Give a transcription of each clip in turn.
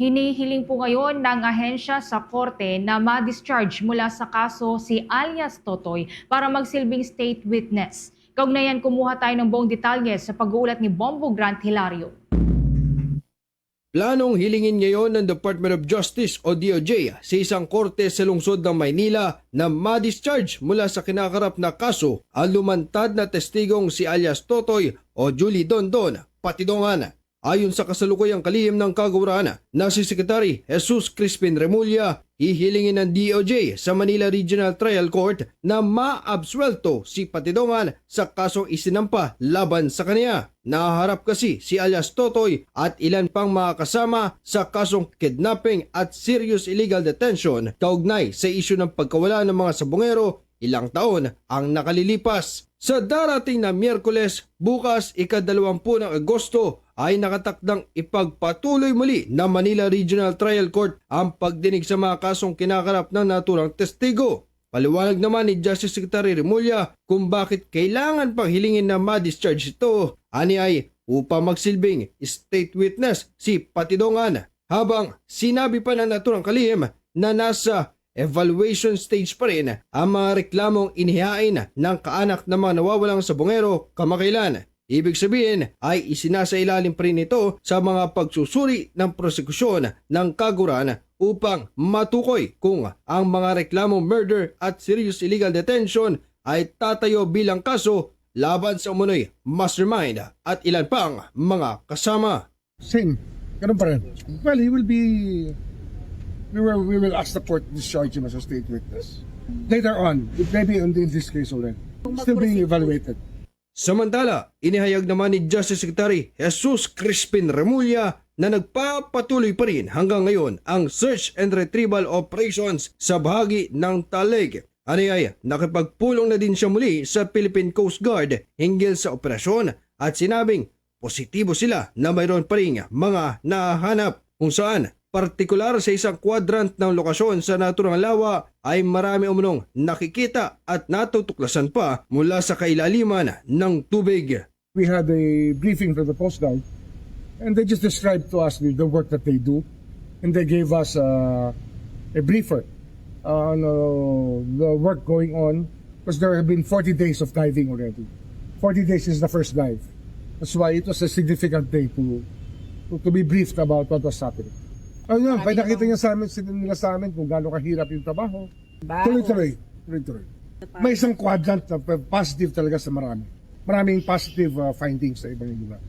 Hinihiling po ngayon ng ahensya sa korte na ma-discharge mula sa kaso si alias Totoy para magsilbing state witness. Kaugnayan, kumuha tayo ng buong detalye sa pag-uulat ni Bombo Grant Hilario. Planong hilingin ngayon ng Department of Justice o DOJ sa isang korte sa lungsod ng Maynila na ma-discharge mula sa kinakarap na kaso ang lumantad na testigong si alias Totoy o Julie Dondon Patidongan. Ayon sa kasalukuyang kalihim ng kagawaran na si Secretary Jesus Crispin Remulla, hihilingin ng DOJ sa Manila Regional Trial Court na maabsuelto si Patidongan sa kasong isinampa laban sa kanya. Nahaharap kasi si alias Totoy at ilan pang mga kasama sa kasong kidnapping at serious illegal detention kaugnay sa isyu ng pagkawala ng mga sabongero ilang taon ang nakalilipas. Sa darating na Miyerkules, bukas ika-20 ng Agosto ay nakatakdang ipagpatuloy muli ng Manila Regional Trial Court ang pagdinig sa mga kasong kinakarap ng naturang testigo. Paliwanag naman ni Justice Secretary Remulla kung bakit kailangan pang hilingin na ma-discharge ito. Ani ay upang magsilbing state witness si Patidongan. Habang sinabi pa ng naturang kalihim na nasa evaluation stage pa rin ang mga reklamong inihain ng kaanak ng mga nawawalang sabongero kamakailan. Ibig sabihin ay isinasailalim pa rin ito sa mga pagsusuri ng prosekusyon ng kaguran upang matukoy kung ang mga reklamong murder at serious illegal detention ay tatayo bilang kaso laban sa umunoy mastermind at ilan pang mga kasama. Same. Ganun pa rin. Well, he will be... We will ask the court to discharge him as a state witness. Later on, maybe in this case already. Still being evaluated. Samantala, inihayag naman ni Justice Secretary Jesus Crispin Remulla na nagpapatuloy pa rin hanggang ngayon ang search and retrieval operations sa bahagi ng Talig. Ani ay nakipagpulong na din siya muli sa Philippine Coast Guard hinggil sa operasyon at sinabing positibo sila na mayroon pa rin mga nahanap kung saan partikular sa isang quadrant ng lokasyon sa naturang lawa ay marami umunong nakikita at natutuklasan pa mula sa kailaliman ng tubig. We had a briefing from the Coast Guard and they just described to us the work that they do, and they gave us a briefer on the work going on because there have been 40 days of diving already. 40 days is the first dive. That's why it was a significant day to be briefed about what was happening. Ayun, may nakita niya nila sa amin kung gaano kahirap yung trabaho. Tuloy-tuloy. May isang quadrant na positive talaga sa marami. Maraming positive findings sa ibang lugar.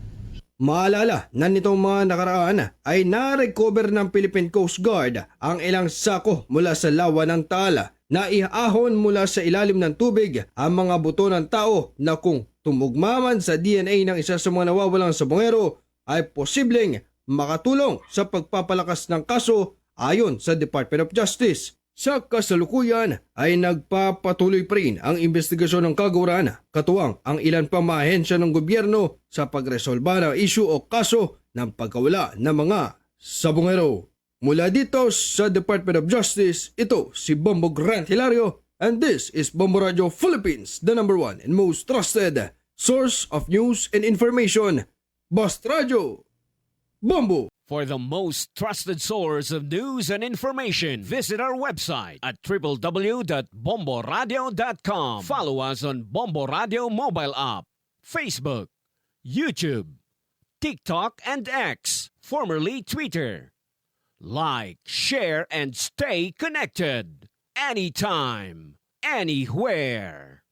Maalala na nitong mga nakaraan ay na-recover ng Philippine Coast Guard ang ilang sako mula sa lawa ng Taal na iahon mula sa ilalim ng tubig ang mga buto ng tao na kung tumugma man sa DNA ng isa sa mga nawawalang sabongero ay posibleng makatulong sa pagpapalakas ng kaso ayon sa Department of Justice. Sa kasalukuyan ay nagpapatuloy pa rin ang investigasyon ng kagawaran, katuwang ang ilan pang mga ahensya ng gobyerno sa pagresolba ng issue o kaso ng pagkawala ng mga sabongero. Mula dito sa Department of Justice, ito si Bombo Grant Hilario, and this is Bombo Radio Philippines, the #1 and most trusted source of news and information. Bast Radio Bombo. For the most trusted source of news and information, visit our website at www.bomboradio.com. Follow us on Bombo Radio mobile app, Facebook, YouTube, TikTok, and X, formerly Twitter. Like, share, and stay connected. Anytime, anywhere.